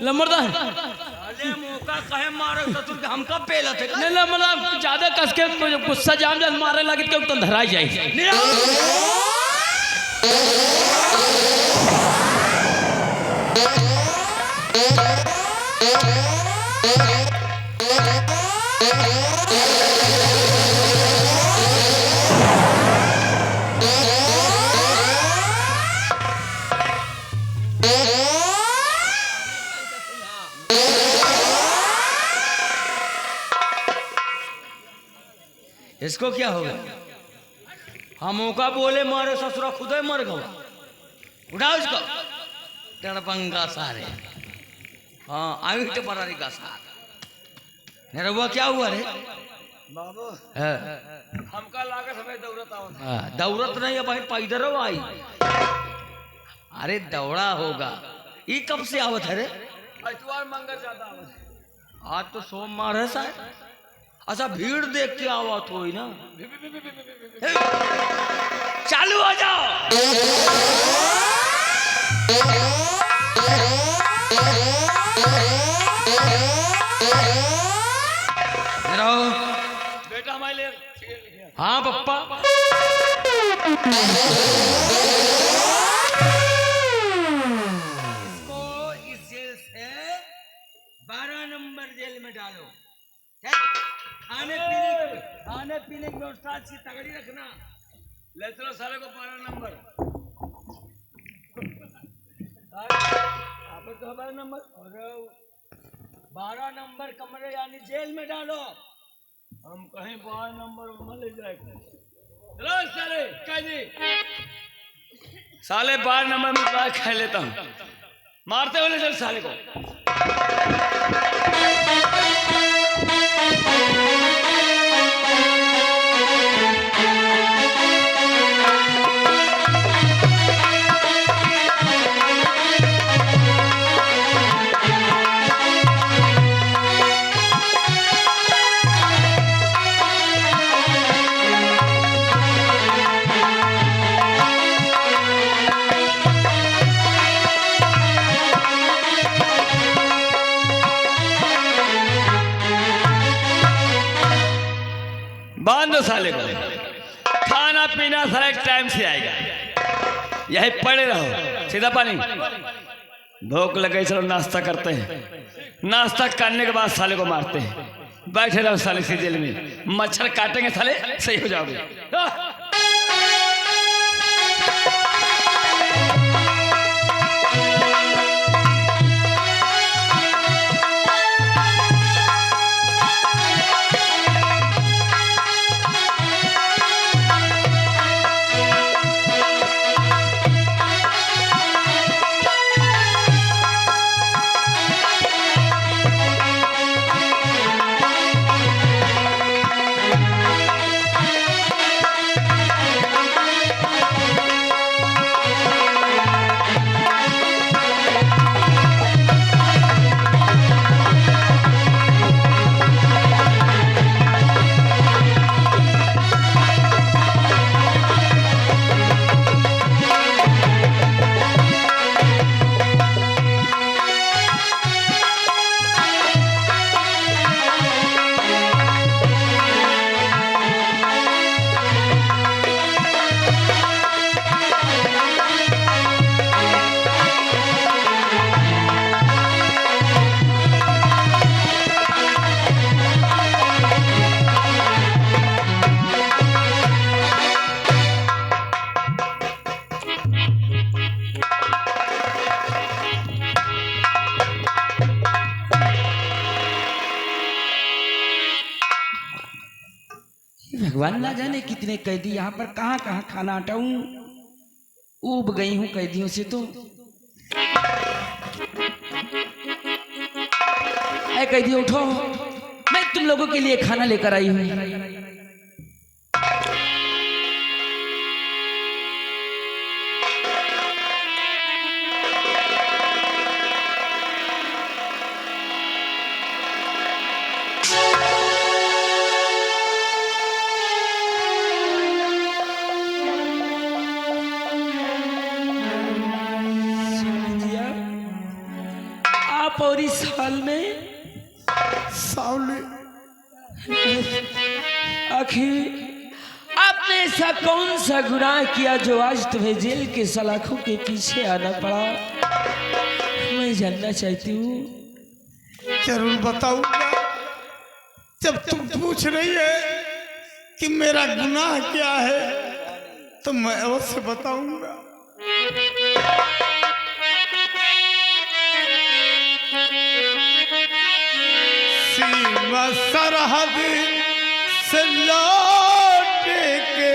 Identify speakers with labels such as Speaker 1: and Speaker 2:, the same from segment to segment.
Speaker 1: लंबरदार
Speaker 2: अरे मौका कहे मारो ससुर के हमका पेला थे
Speaker 1: नहीं नहीं मतलब ज्यादा कस के गुस्सा जाम जाम मारे लगे के तो धराई जाए
Speaker 2: इसको क्या हो गया? हम मौका बोले मारे ससुरा खुद ही मर गया। उठाओ इसको तड़पंगा सारे। हाँ आई तो बरारी का सार मेरा हुआ क्या हुआ रे बाबू? हमका लागे समय दौड़त आओ। दौड़त नहीं है भाई पैदल आई। अरे दौड़ा होगा ये कब से आवत है रे? इतवार मंगल ज्यादा आवत। आज तो सोमवार है शायद। अच्छा भीड़ देख के आवत हो ना। चालू हो जाओ। बेटा माइले हाँ पप्पा इसको इस जेल से 12 नंबर जेल में डालो। खाने पीने की व्यवस्था अच्छी तगड़ी रखना। ले चलो सारे को 12 नंबर। आप तो 12 नंबर और 12 नंबर कमरे यानी जेल में डालो। हम कहीं 12 नंबर में ले जाए। चलो साले कैदी साले 12 नंबर में खा लेता हूँ। मारते हुए चल साले को। बांधो साले को। खाना पीना सारा टाइम से आएगा। यही पड़े रहो। सीधा पानी भूख लगे चलो नाश्ता करते हैं। नाश्ता करने के बाद साले को मारते हैं। बैठे रहो साले से जेल में। मच्छर काटेंगे साले सही हो जाओगे।
Speaker 1: भगवान ना जाने कितने कैदी यहाँ पर कहाँ कहाँ खाना हटाऊं। ऊब गई हूँ कैदियों से तो। ऐ कैदी उठो, मैं तुम लोगों के लिए खाना लेकर आई हूँ। आप और इस हाल में?
Speaker 3: सावली,
Speaker 1: आखिर आपने ऐसा कौन सा गुनाह किया जो आज तुम्हें जेल के सलाखों के पीछे आना पड़ा? मैं जानना चाहती हूँ।
Speaker 3: जरूर बताऊंगा। जब तुम पूछ रही है कि मेरा गुनाह क्या है तो मैं अवश्य बताऊंगा। सीमा सरहद से लौट के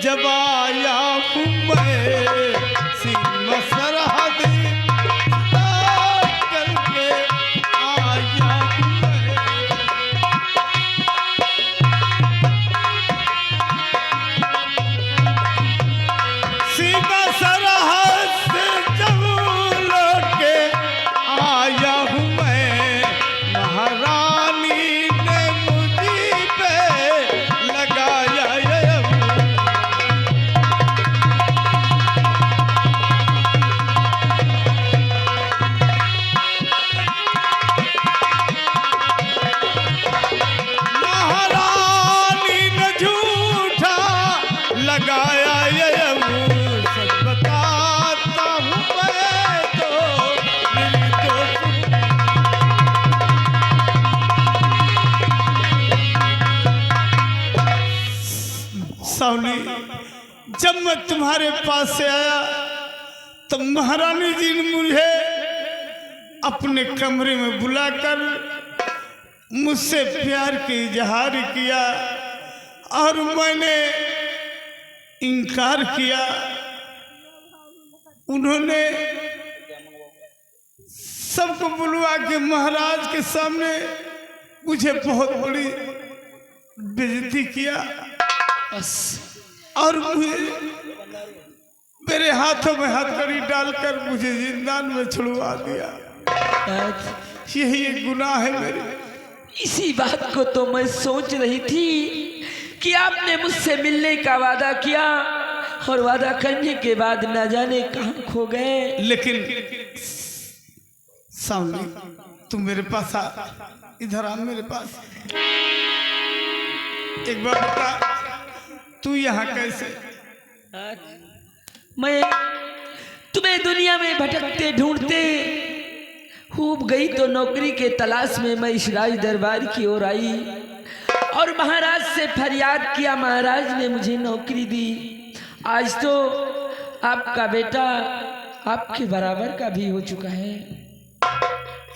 Speaker 3: जब आया हूँ मैं, सीमा सरहद लौट करके आया हूँ मैं। सीमा सरहद से जब लौट के आया हूँ मैं, महारानी ने मुझी पे लगाया ये महारानी ने झूठा लगाया ये सच बताता हूँ मैं तो मेरी दोस्त। सावली, जब मैं तुम्हारे पास से आया तो महारानी जी ने मुझे अपने कमरे में बुलाकर मुझसे प्यार की इजहार किया और मैंने इनकार किया। उन्होंने सबको बुलवा के महाराज के सामने मुझे बहुत बड़ी बेइज्जती किया और मेरे हाथों में हथकड़ी डालकर मुझे जिंदान में छुड़वा दिया। यही एक गुनाह है मेरे।
Speaker 1: इसी बात को तो मैं सोच रही थी कि आपने मुझसे मिलने का वादा किया और वादा करने के बाद न जाने कहाँ खो गए।
Speaker 3: लेकिन सामने तुम मेरे पास आ, इधर आ मेरे पास। एक बार बता, तू यहाँ कैसे?
Speaker 1: मैं तुम्हें दुनिया में भटकते ढूंढते खूब गई तो नौकरी के तलाश में मैं इस राज दरबार की ओर आई और महाराज से फरियाद किया। महाराज ने मुझे नौकरी दी। आज तो आपका बेटा आपके बराबर का भी हो चुका है।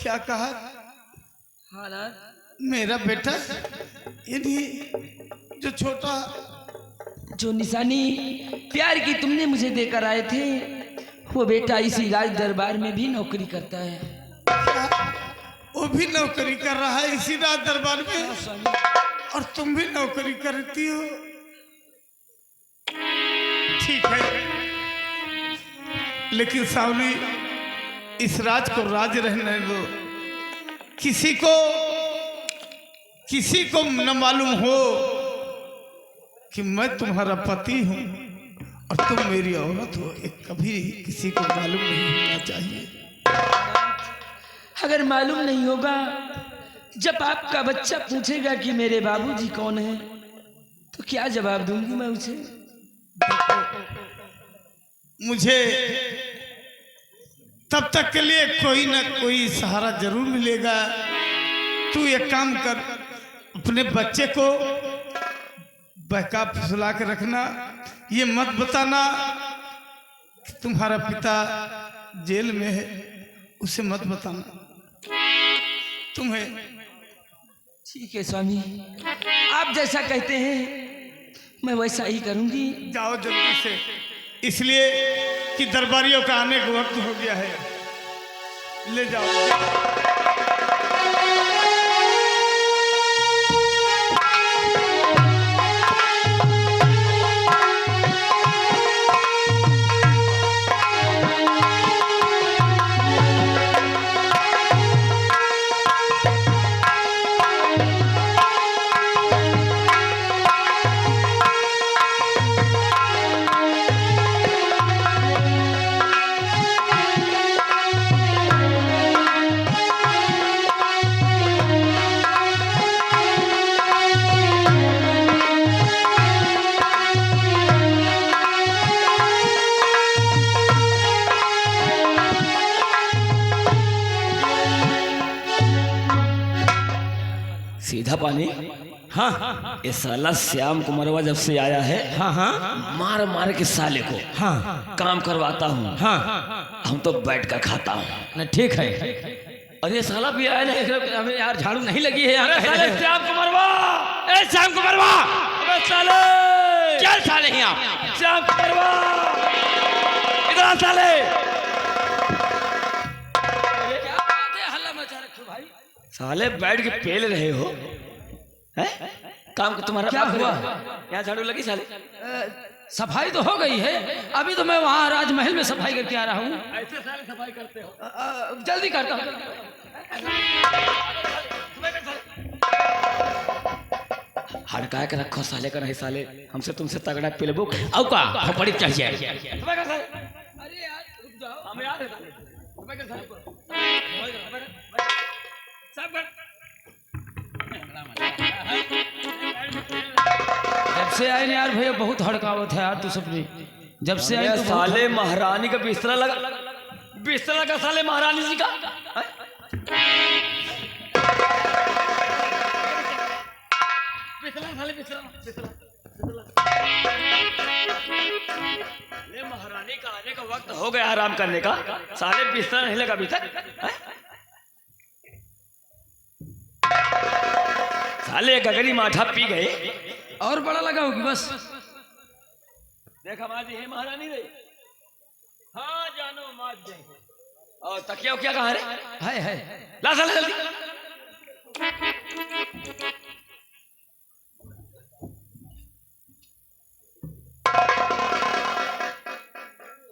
Speaker 3: क्या कहा?
Speaker 1: हालात
Speaker 3: मेरा बेटा यदि जो छोटा
Speaker 1: जो निशानी प्यार की तुमने मुझे देकर आए थे वो बेटा इसी राज दरबार में भी नौकरी करता है।
Speaker 3: वो भी नौकरी कर रहा है इसी राज दरबार में और तुम भी नौकरी करती हो। ठीक है, लेकिन सावली इस राज को राज रहने दो। किसी को न मालूम हो कि मैं तुम्हारा पति हूं और तुम मेरी औरत हो। एक कभी किसी को मालूम नहीं होना चाहिए।
Speaker 1: अगर मालूम नहीं होगा, जब आपका बच्चा पूछेगा कि मेरे बाबूजी कौन है तो क्या जवाब दूंगी मैं उसे?
Speaker 3: मुझे तब तक के लिए कोई ना कोई सहारा जरूर मिलेगा। तू एक काम कर, अपने बच्चे को बहका फुसला के रखना। ये मत बताना कि तुम्हारा पिता जेल में है, उसे मत बताना। तुम्हें
Speaker 1: ठीक है स्वामी, आप जैसा कहते हैं मैं वैसा ही करूंगी।
Speaker 3: जाओ जल्दी से, इसलिए कि दरबारियों का आने का वक्त हो गया है। ले जाओ।
Speaker 1: सीधा पानी।
Speaker 3: हाँ
Speaker 1: ये साला श्याम कुमारवा जब से आया है,
Speaker 3: हाँ हाँ
Speaker 1: मार मार के साले को
Speaker 3: हाँ
Speaker 1: काम करवाता हूँ।
Speaker 3: हाँ
Speaker 1: हम तो बैठ कर खाता हूँ।
Speaker 3: न ठीक है।
Speaker 1: अरे साला भी आया नहीं,
Speaker 3: हमें यार झाड़ू नहीं लगी है यार।
Speaker 2: साले श्याम कुमारवा,
Speaker 3: ए श्याम कुमारवा,
Speaker 2: अबे साले
Speaker 3: क्या साले हैं आप?
Speaker 2: श्याम कुमारवा, इधर आ साले।
Speaker 3: क्या बात है, हल्ला मचा रखे हो भाई।
Speaker 1: साले बैठ के पेल रहे हो हैं? काम को तुम्हारा
Speaker 3: क्या हुआ?
Speaker 1: यहाँ झाड़ू लगी साले?
Speaker 3: सफाई तो हो गई है, अभी तो मैं वहाँ राजमहल में सफाई करके आ रहा हूँ।
Speaker 2: ऐसे साले सफाई करते हो?
Speaker 3: जल्दी करता हूँ।
Speaker 1: हड़का के रखो साले का नहीं साले, हमसे तुमसे तगड़ा पेलबो।
Speaker 3: औ का खोपड़ी चढ़ जाए।
Speaker 2: सफाई कर साले।
Speaker 3: अरे यार रुक जाओ।
Speaker 2: हम याद है साले। सफाई कर साले। सब कर।
Speaker 3: जब से आए ना यार भैया, बहुत हड़कावत है यार तू सबने। जब से आए तो बहुत-
Speaker 1: साले महारानी का बिस्तरा लगा,
Speaker 2: बिस्तर लगा साले महारानी जी का। बिस्तर साले बिस्तर।
Speaker 1: ले महारानी का आने का वक्त हो गया आराम करने का, साले बिस्तरा नहीं लगा अभी तक। साले गगरी माठा पी गए
Speaker 3: और बड़ा लगा होगी बस।
Speaker 1: देख हमारी है महारानी रे।
Speaker 2: हाँ जानो मात जाए।
Speaker 1: और तकिया क्या कहा रे?
Speaker 3: है
Speaker 1: ला साले जल्दी।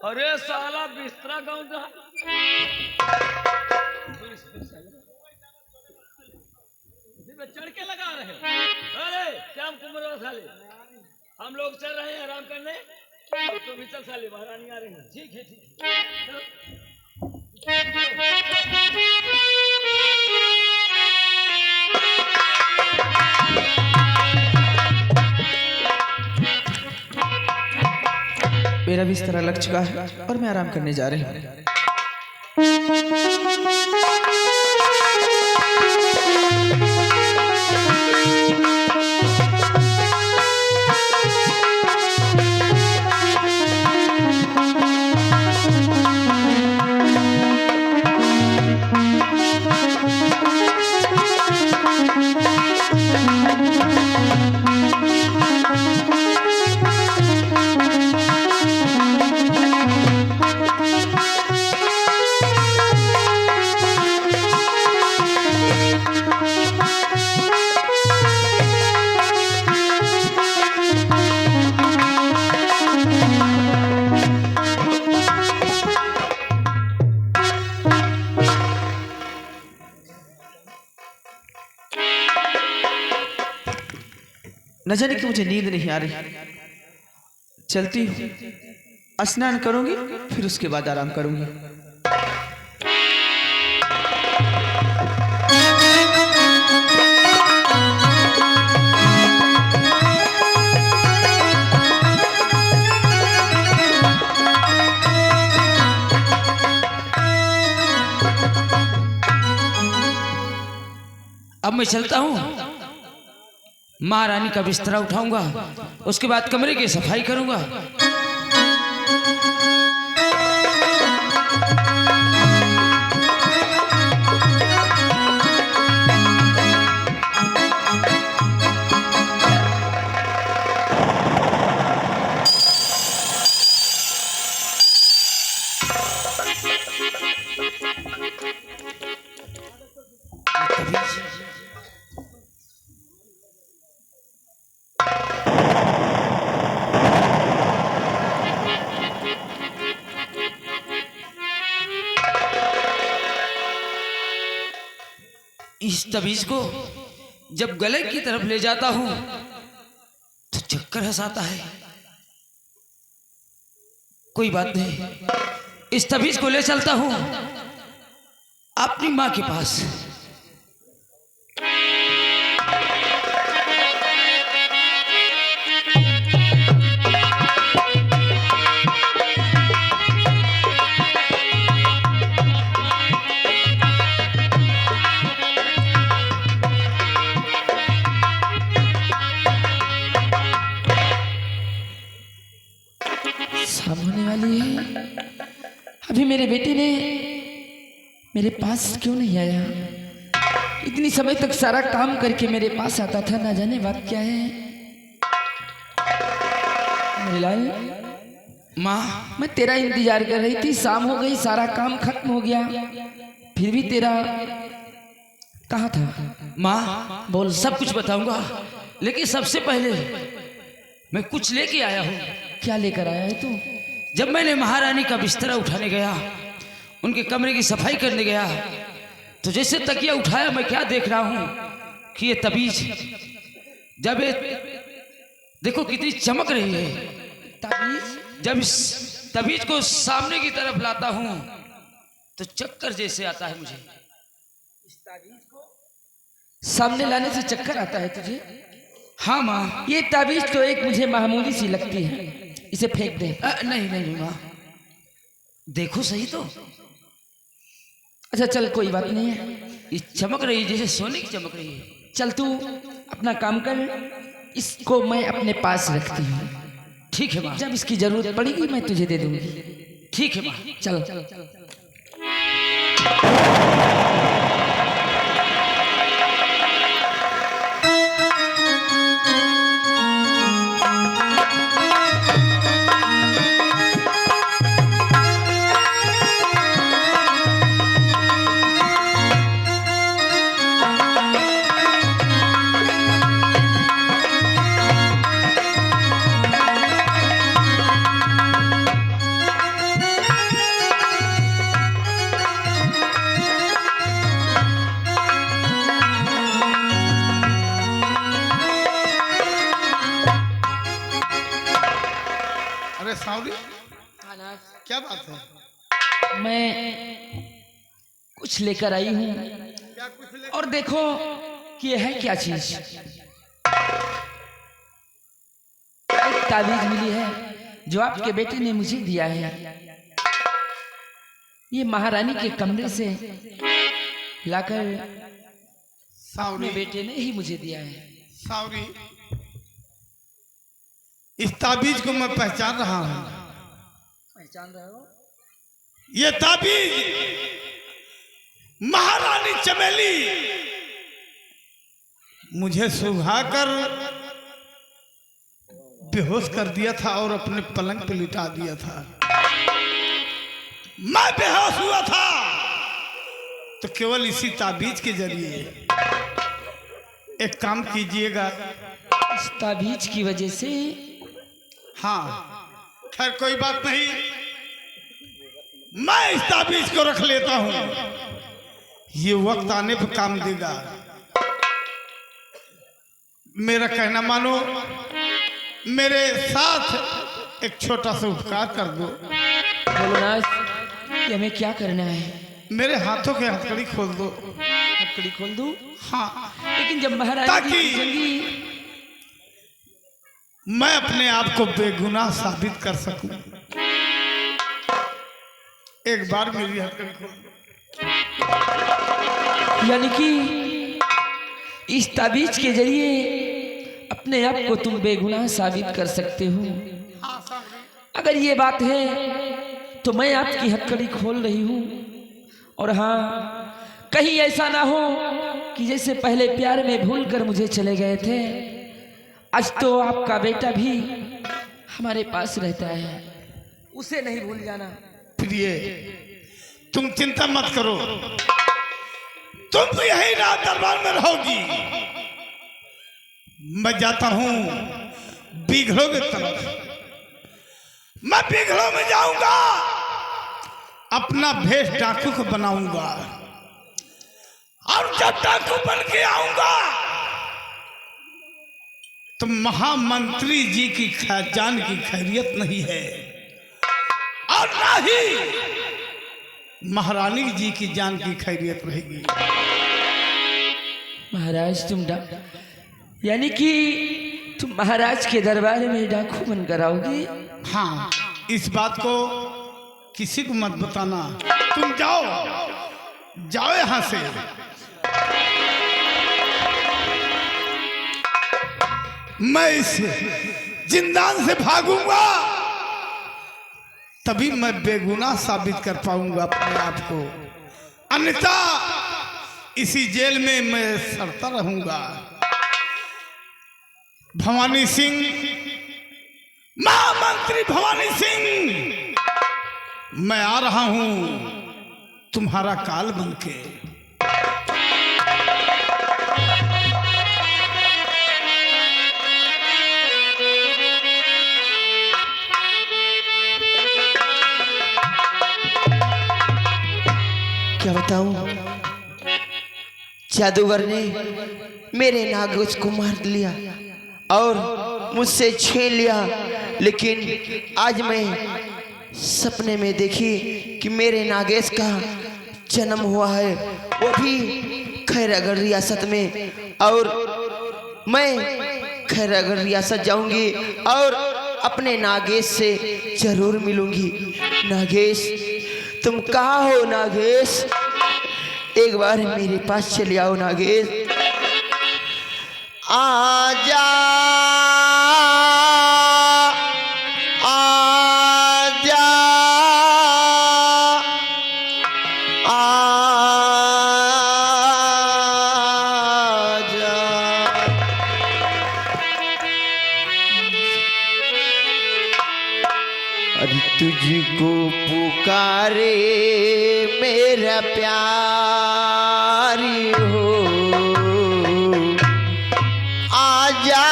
Speaker 2: अरे साला बिस्तरा गाँव का। चढ़ के लगा रहे हो। अरे श्याम कुमार साले, हम लोग चल रहे हैं आराम करने, तो भी चल साले, महारानी आ रही है। ठीक है ठीक है।
Speaker 4: मेरा बिस्तर लग चुका है और मैं आराम करने जा रही हूँ। न जाने कि मुझे नींद नहीं आ रही। चलती हूँ, स्नान करूंगी, फिर उसके बाद आराम करूंगी।
Speaker 3: अब मैं चलता हूँ, महारानी का बिस्तरा उठाऊंगा, उसके बाद कमरे की सफाई करूंगा। इस तबीज को जब गले की तरफ ले जाता हूं तो चक्कर हंसाता है। कोई बात नहीं, इस तबीज को ले चलता हूं अपनी मां के पास।
Speaker 1: है अभी मेरे बेटे ने मेरे पास क्यों नहीं आया? इतनी समय तक सारा काम करके मेरे पास आता था, ना जाने बात क्या है। मेरे लाल,
Speaker 3: माँ
Speaker 1: मैं तेरा इंतजार कर रही थी, शाम हो गई, सारा काम खत्म हो गया, फिर भी तेरा कहाँ था?
Speaker 2: माँ
Speaker 1: बोल।
Speaker 2: सब कुछ बताऊंगा, लेकिन सबसे पहले मैं कुछ लेके आया हूँ।
Speaker 1: क्या लेकर आया है तू?
Speaker 2: जब मैंने महारानी का बिस्तरा उठाने गया, उनके कमरे की सफाई करने गया, तो जैसे तकिया उठाया मैं क्या देख रहा हूँ कि ये तबीज, जब ये देखो कितनी चमक रही है।
Speaker 1: ताबीज?
Speaker 2: जब इस तबीज को सामने की तरफ लाता हूँ तो चक्कर जैसे आता है मुझे।
Speaker 1: सामने लाने से चक्कर आता है तुझे?
Speaker 2: हाँ माँ।
Speaker 1: ये ताबीज तो एक मुझे मामूली सी लगती है, इसे फेंक दे।
Speaker 2: नहीं नहीं माँ, देखो सही तो।
Speaker 1: अच्छा चल, कोई बात नहीं है,
Speaker 2: ये चमक रही है जैसे सोने की चमक रही है।
Speaker 1: चल तू अपना काम कर, इसको मैं अपने पास रखती हूँ।
Speaker 2: ठीक है माँ।
Speaker 1: जब इसकी जरूरत पड़ेगी मैं तुझे दे दूंगी।
Speaker 2: ठीक है माँ।
Speaker 1: चल।
Speaker 3: अरे सावरी, क्या बात है?
Speaker 1: मैं कुछ लेकर आई हूँ,
Speaker 3: क्या कुछ ले?
Speaker 1: और देखो कि यह है क्या चीज। एक ताबीज मिली है जो आपके बेटे ने मुझे दिया है। ये महारानी के कमरे से लाकर अपने
Speaker 3: सावरी,
Speaker 1: बेटे ने ही मुझे दिया है।
Speaker 3: सावरी, इस ताबीज को मैं पहचान रहा हूँ।
Speaker 1: पहचान रहे हो?
Speaker 3: ये ताबीज महारानी चमेली मुझे सुहाकर बेहोश कर दिया था और अपने पलंग पे लिटा दिया था। मैं बेहोश हुआ था तो केवल इसी ताबीज के जरिए। एक काम कीजिएगा।
Speaker 1: इस ताबीज की वजह से?
Speaker 3: हाँ, खैर कोई बात नहीं, मैं इस ताबीज को रख लेता हूं, ये वक्त आने पर काम देगा। मेरा कहना मानो, मेरे साथ एक छोटा सा उपकार कर दो।
Speaker 1: बोलो ना, कि हमें क्या करना है?
Speaker 3: मेरे हाथों के हथकड़ी खोल दो।
Speaker 1: हथकड़ी खोल दूं?
Speaker 3: हाँ,
Speaker 1: लेकिन जब महारानी
Speaker 3: ताकि
Speaker 1: की जंगी,
Speaker 3: मैं अपने आप को बेगुनाह साबित कर सकूं। एक बार मेरी हथकड़ी खोल दो।
Speaker 1: यानी कि इस ताबीज के जरिए अपने आप को तुम बेगुनाह साबित कर सकते हो। अगर ये बात है तो मैं आपकी हथकड़ी खोल रही हूँ। और हाँ, कहीं ऐसा ना हो कि जैसे पहले प्यार में भूल कर मुझे चले गए थे, आज तो आपका बेटा भी हमारे पास रहता है, उसे नहीं भूल जाना।
Speaker 3: प्रिय, तुम चिंता मत करो, तुम तो यही रात दरबार में रहोगी। मैं जाता हूं बीघड़ों की तरफ। मैं बीघड़ों में जाऊंगा, अपना भेष डाकू को बनाऊंगा, और जब डाकू बन के आऊंगा तो महामंत्री जी की जान की खैरियत नहीं है, और ना ही महारानी जी की जान की खैरियत रहेगी।
Speaker 1: महाराज यानी कि तुम महाराज के दरबार में डाकू बनकर आओगे?
Speaker 3: हाँ, इस बात को किसी को मत बताना। तुम जाओ, जाओ यहां से। मैं इस जिंदान से भागूंगा, तभी मैं बेगुनाह साबित कर पाऊंगा अपने आप को, अन्यथा इसी जेल में मैं सड़ता रहूंगा। भवानी सिंह, महामंत्री भवानी सिंह, मैं आ रहा हूं तुम्हारा काल बनके।
Speaker 1: क्या बताऊं, जादूगर ने मेरे नागोस को मार लिया और मुझसे छीन लिया, लेकिन आज मैं सपने में देखी कि मेरे नागेश का जन्म हुआ है, वो भी खैरागढ़ रियासत में, और मैं खैरागढ़ रियासत जाऊंगी और अपने नागेश से जरूर मिलूंगी। नागेश, तुम कहाँ हो नागेश? एक बार मेरे पास चले आओ नागेश। आजा आजा आजा। अरे तुझको पुकारे मेरा प्यारी हो, आजा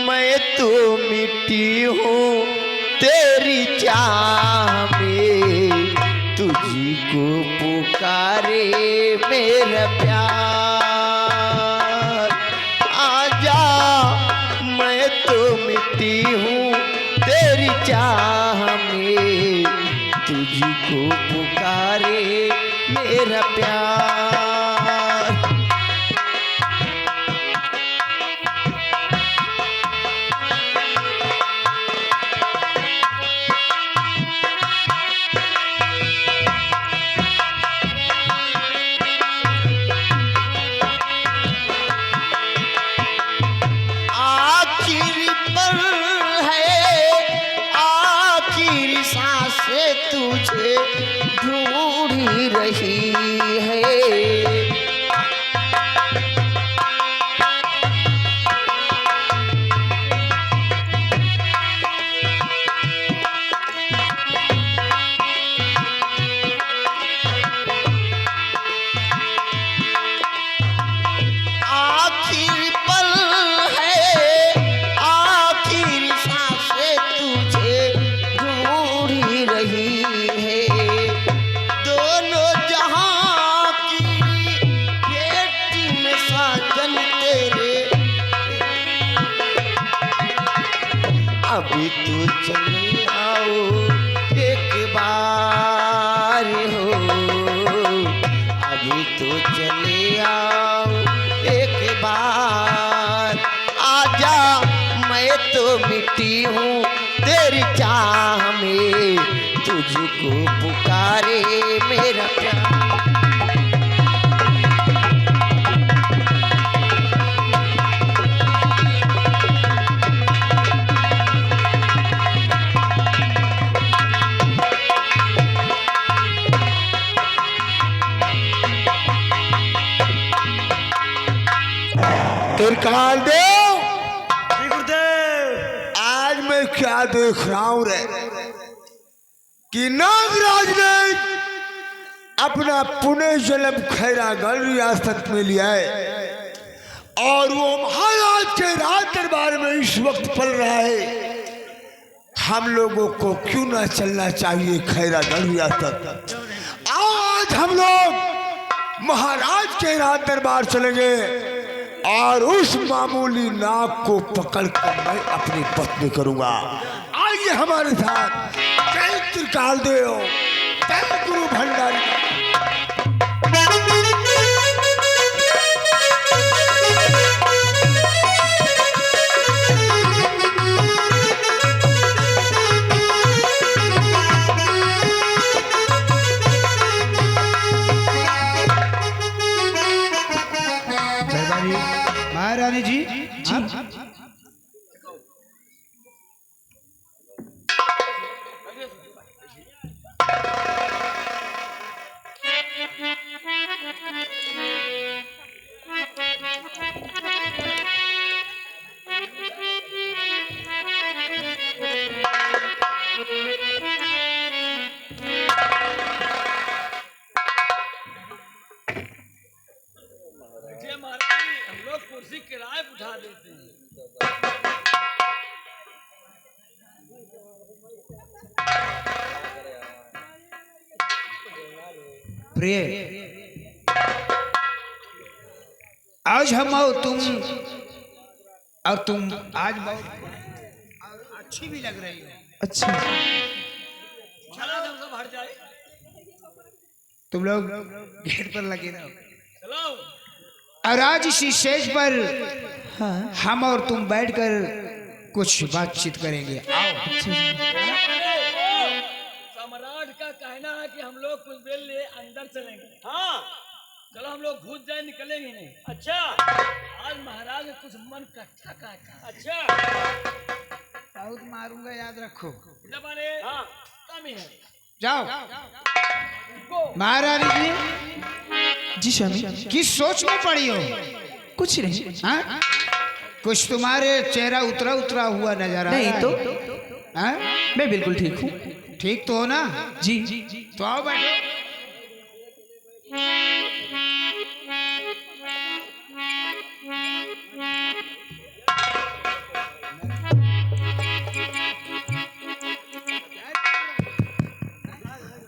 Speaker 1: मैं तो मिट्टी हूँ तेरी चाह में, तुझको पुकारे मेरा प्यार। आजा मैं तो मिट्टी हूँ तेरी चाह में, तुझको पुकारे मेरा प्यार। आखिरी पल है, आखिरी सांसें तुझे ढूंढ रही है। आखिरी पल है, आखिरी सांसें तुझे ढूंढ रही है। दोनों जहां की बेटी में साजन तेरे, अभी तो चले आओ एक बार हो, अभी तो चले आओ एक बार। आजा मैं तो मिट्टी हूँ तेरी चाह में, तुझको पुकारे मेरा प्यार।
Speaker 5: त्रिकाल देव, आज मैं क्या देख रहा हूं रे, कि नागराज ने अपना पुण्य जन्म खैरागढ़ रियासत में लिया है और वो महाराज के राज दरबार में इस वक्त पल रहा है। हम लोगों को क्यों ना चलना चाहिए खैरागढ़ रियासत? आज हम लोग महाराज के राज दरबार चलेंगे और उस मामूली नाग को पकड़कर मैं अपनी पत्नी करूंगा। आइए हमारे साथ। जय त्रिकाल देव, जय गुरु भंडारी।
Speaker 3: महारानी जी,
Speaker 6: प्रिय, आज हम और तुम आज बहुत अच्छी भी लग रही हो।
Speaker 4: अच्छा,
Speaker 2: चला जब सब हट जाए।
Speaker 6: तुम लोग गेट पर लगे रहो
Speaker 2: चलो।
Speaker 6: और आज इसी स्टेज पर
Speaker 4: हाँ,
Speaker 6: हम और तुम बैठकर कुछ बातचीत करेंगे। आओ।
Speaker 2: सम्राट का कहना है कि हम लोग कुछ देर लिए अंदर चलेंगे। हाँ, चलो हम लोग घुस जाए, निकलेंगे नहीं। अच्छा, आज महाराज ने कुछ मन कट्ठा काटा। अच्छा,
Speaker 6: बहुत मारूंगा, याद रखो।
Speaker 2: जबाने हाँ कमी है।
Speaker 6: जाओ। महारानी
Speaker 4: जी स्वामी,
Speaker 6: किस सोच में पड़ी हो?
Speaker 4: कुछ नहीं।
Speaker 6: हाँ? कुछ तुम्हारे चेहरा उतरा उतरा हुआ नजर आ रहा
Speaker 4: नहीं
Speaker 6: है।
Speaker 4: तो
Speaker 6: हाँ?
Speaker 4: मैं बिल्कुल ठीक हूँ।
Speaker 6: ठीक तो हो ना?
Speaker 4: जी।
Speaker 6: तो आओ बैठो।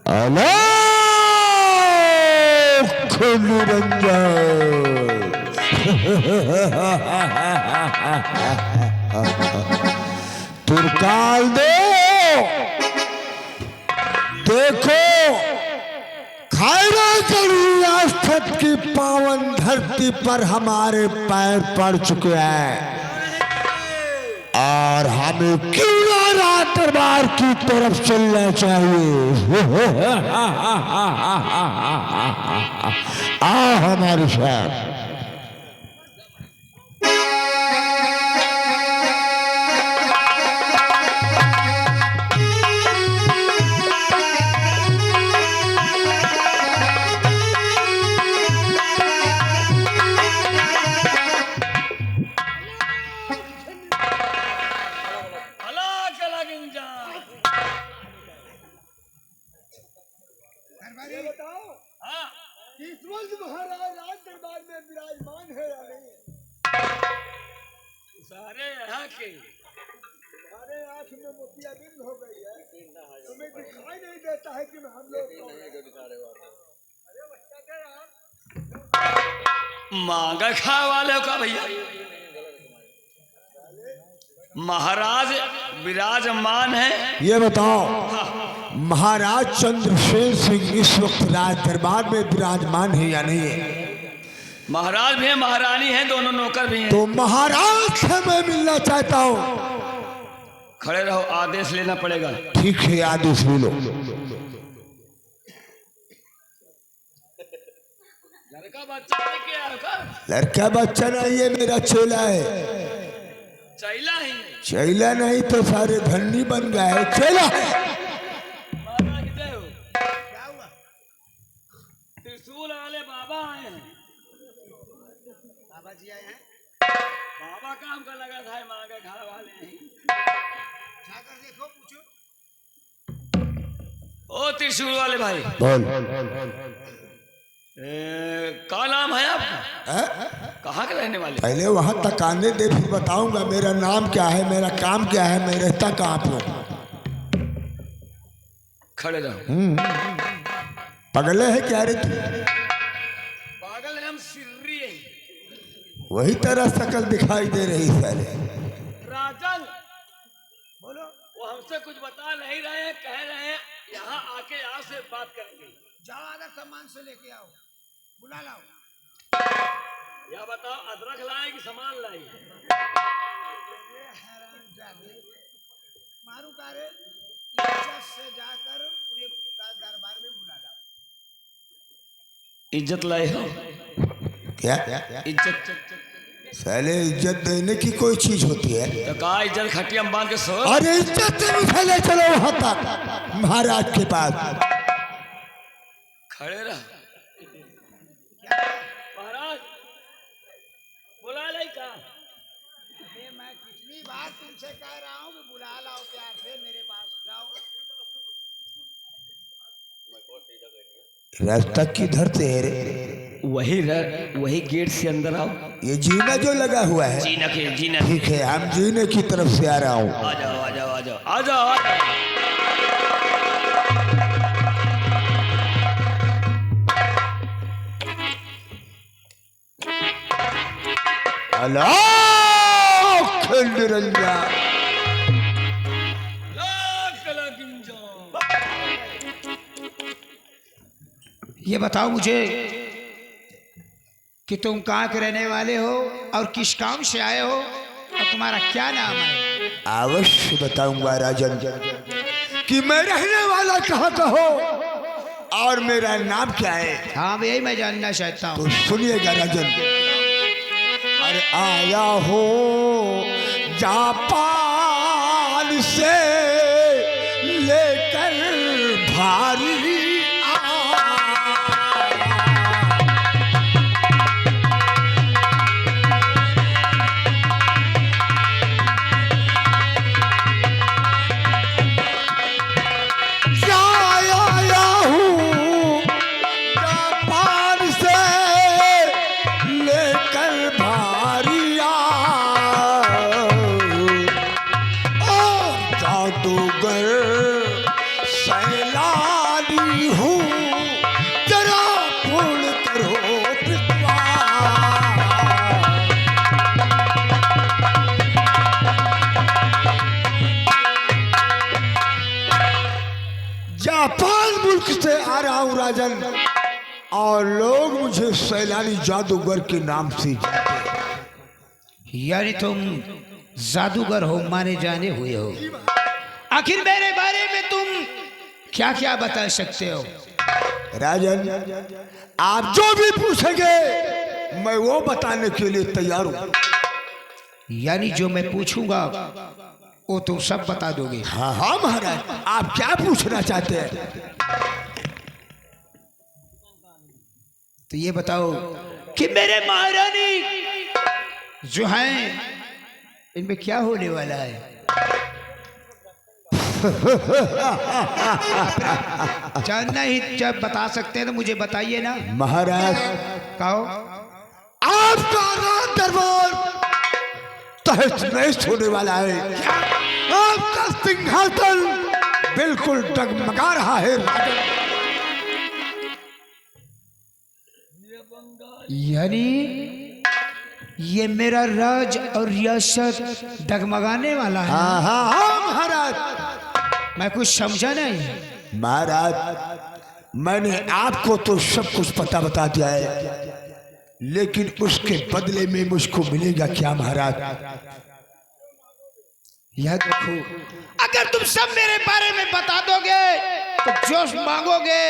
Speaker 5: अलोक निरंजन त्रिकाल दो, देखो खैरा करी आस्थत की पावन धरती पर हमारे पैर पड़ चुके हैं और हमें क्यों ना रात दरबार की तरफ चलना चाहिए। आओ हमारे साथ।
Speaker 2: महाराज राज दरबार में विराजमान है या नहीं? सारे यहाँ के सारे आँख में मोतियाबिंद हो गई है, तुम्हें दिखाई नहीं देता है कि हम लोग मांगा खा वाले का भैया। महाराज विराजमान है।
Speaker 5: ये बताओ महाराज चंद्रसेन सिंह इस वक्त राज दरबार में विराजमान है या नहीं है?
Speaker 2: महाराज भी है, महारानी है, दोनों नौकर भी हैं।
Speaker 5: तो महाराज से मैं मिलना चाहता हूँ।
Speaker 2: खड़े रहो, आदेश लेना पड़ेगा।
Speaker 5: ठीक है, आदेश ले लो।
Speaker 2: लड़का बच्चा लेके आया का?
Speaker 5: लड़का बच्चा नहीं, ये मेरा चेला है।
Speaker 2: चैला ही
Speaker 5: चेला नहीं तो सारे धन्नी बन गए। चेला
Speaker 2: त्रिशूल वाले बाबा आए हैं।
Speaker 6: बाबा जी आए हैं।
Speaker 2: बाबा काम का लगा था, मांगे घर वाले हैं।
Speaker 6: जाकर देखो, पूछो।
Speaker 2: ओ त्रिशूल वाले भाई,
Speaker 5: बोल।
Speaker 2: क्या नाम है आपका? कहाँ के रहने वाले?
Speaker 5: पहले वहां तक आने दे, फिर बताऊंगा मेरा नाम क्या है, मेरा काम क्या है, मैं रहता कहाँ पे हूँ।
Speaker 2: खड़े रहो।
Speaker 5: पगले है क्या रे तू?
Speaker 2: पागल है, हम सिर्री है।
Speaker 5: वही तरह शकल दिखाई दे रही साले।
Speaker 2: राजन बोलो। वो हमसे कुछ बता नहीं रहे हैं, कह रहे हैं यहाँ आके यहाँ से बात करेंगे।
Speaker 6: जाओ, आधा सामान से लेके आओ, बुला लाओ।
Speaker 2: या बताओ, अदरक लाए कि सामान लाए?
Speaker 6: मारू कारे इज्जत से जाकर पूरे दरबार में बुला लाओ।
Speaker 2: इज्जत लाए हो?
Speaker 5: क्या
Speaker 2: इज्जत
Speaker 5: साले? इज्जत देने की कोई चीज होती है?
Speaker 2: तो कहा इज्जत खटिया में बांध के सो।
Speaker 5: अरे इज्जत से मुझे ले चलो वहां तक, महाराज के पास।
Speaker 2: खड़े रह। महाराज बुला लाई का?
Speaker 6: मैं कितनी बार तुमसे कह रहा हूँ कि बुला लाओ प्यार से मेरे पास। जाओ।
Speaker 5: रास्ता किधर से है रे?
Speaker 2: वही गेट से अंदर आओ।
Speaker 5: ये जीना जो लगा हुआ है?
Speaker 2: जीना के जीना।
Speaker 5: ठीक है, हम जीने की तरफ से आ रहा हूँ।
Speaker 2: आ जाओ आ जाओ आ जाओ आ जाओ आ जाओ।
Speaker 5: लाख निरंजन।
Speaker 6: ये बताओ मुझे कि तुम कहाँ के रहने वाले हो और किस काम से आए हो और तुम्हारा क्या नाम है?
Speaker 5: अवश्य बताऊंगा राजन कि मैं रहने वाला कहाँ का हो और मेरा नाम क्या है।
Speaker 6: हाँ यही मैं जानना चाहता हूँ।
Speaker 5: तो सुनिएगा राजन। अरे आया हो जापान से लेकर भारी जापान मुल्क से आ रहा हूँ राजन, और लोग मुझे सैलानी जादूगर के नाम से जानते हैं।
Speaker 6: यानी तुम जादूगर हो, माने जाने हुए हो। आखिर मेरे बारे में तुम क्या क्या बता सकते हो?
Speaker 5: राजन आप जो भी पूछेंगे मैं वो बताने के लिए तैयार हूँ।
Speaker 6: यानी जो मैं पूछूंगा वो तुम सब बता दोगे?
Speaker 5: हाँ हाँ महाराज, आप क्या पूछना चाहते हैं?
Speaker 6: तो ये बताओ कि मेरे महारानी जो हैं इनमें क्या होने वाला है? जानना ही जब बता सकते हैं तो मुझे बताइए ना।
Speaker 5: महाराज
Speaker 6: कहो।
Speaker 5: आपका राज दरबार तहस नहस होने वाला है। आपका सिंहासन बिल्कुल डगमगा रहा है।
Speaker 6: यानी ये मेरा राज और रियासत डगमगाने वाला है?
Speaker 5: हाँ हाँ हाँ महाराज।
Speaker 6: मैं कुछ समझा नहीं।
Speaker 5: महाराज मैंने आपको तो सब कुछ पता बता दिया है, लेकिन उसके बदले में मुझको मिलेगा क्या महाराज?
Speaker 6: यह देखो, अगर तुम सब मेरे बारे में बता दोगे तो जो मांगोगे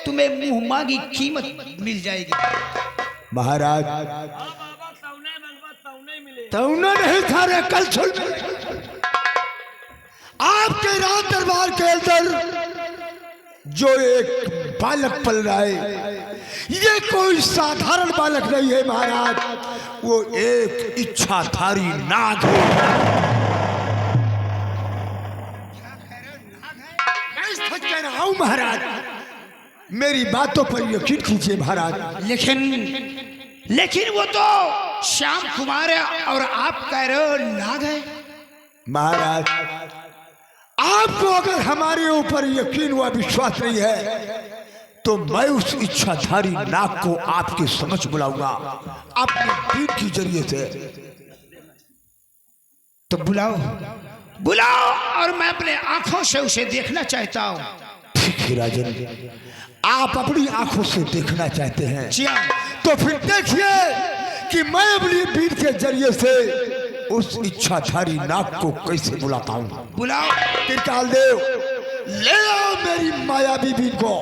Speaker 6: तुम्हें मुंह मांगी कीमत मिल जाएगी।
Speaker 5: महाराज तौना नहीं था रे, कल सुन। आपके राज दरबार के अंदर जो एक बालक पल रहा है, ये कोई साधारण बालक नहीं है महाराज, वो एक इच्छाधारी नाग है। मैं सच कह रहा हूं महाराज, मेरी बातों पर यकीन कीजिए महाराज।
Speaker 6: लेकिन वो तो श्याम कुमार है और आप कह रहे हो नाग है।
Speaker 5: महाराज आपको अगर हमारे ऊपर यकीन व विश्वास नहीं है तो मैं उस इच्छाधारी नाग को आपके समक्ष बुलाऊंगा अपने पीठ के जरिए से।
Speaker 6: तो बुलाओ बुलाओ, और मैं अपने आंखों से उसे देखना चाहता हूँ।
Speaker 5: ठीक है राजन, आप अपनी आंखों से देखना चाहते हैं
Speaker 6: जी हाँ।
Speaker 5: तो फिर देखिए कि मैं अपनी पीठ के जरिए से उस इच्छाधारी नाग को कैसे बुलाता हूँ।
Speaker 6: बुलाओ।
Speaker 5: त्रिकाल देव ले आओ मेरी मायावी बीन को।